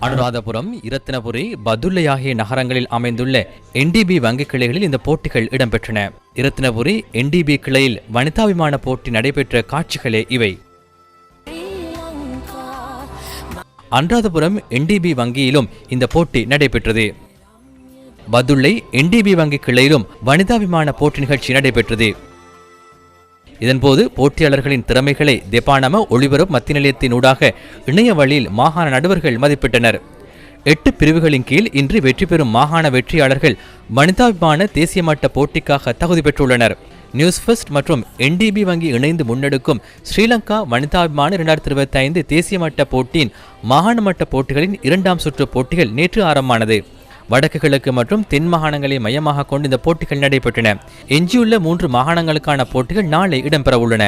அனுராதபுரம், இரத்தினபுரி, பதுளை ஆகிய நகரங்களில் அமைந்துள்ள என்டிபி வங்கிக் கிளைகளில் இந்த போட்டிகள் இடம்பெற்றன. இரத்தினபுரி என்டிபி கிளையில் வனிதாபிமான போட்டி நடைபெற்ற காட்சிகளே இவை. அனுராதபுரம் என்டிபி வங்கியிலும் இந்த போட்டி நடைபெற்றது. பதுளை என்டிபி வங்கி கிளையிலும் வனிதாபிமான போட்டி நிகழ்ச்சி நடைபெற்றது. இதன்போது போட்டியாளர்களின் திறமைகளை தெபானம ஒளிபரப்பு மத்திய நிலையத்தினூடாக இணைய வழியில் மாகாண நடுவர்கள் மதிப்பிட்டனர். 8 பிரிவுகளின் கீழ் இன்று வெற்றி பெறும் மாகாண வெற்றியாளர்கள் வனிதாபிமான தேசிய மட்ட போட்டிக்காக தகுதி பெற்றுள்ளனர். நியூஸ் ஃபர்ஸ்ட் மற்றும் என்டிபி வங்கி இணைந்து முன்னெடுக்கும் ஸ்ரீலங்கா வனிதாபிமான 2025 தேசிய மட்ட போட்டியின் மாகாண மட்ட போட்டிகளின் 2ஆம் சுற்று போட்டிகள் நேற்று ஆரம்பமானது. வடக்கு கிழக்கு மற்றும் தென் மாகாணங்களை மையமாக கொண்டு இந்த போட்டிகள் நடைபெற்றன. எஞ்சியுள்ள 3 மாகாணங்களுக்கான போட்டிகள் நாளை இடம்பெற உள்ளன.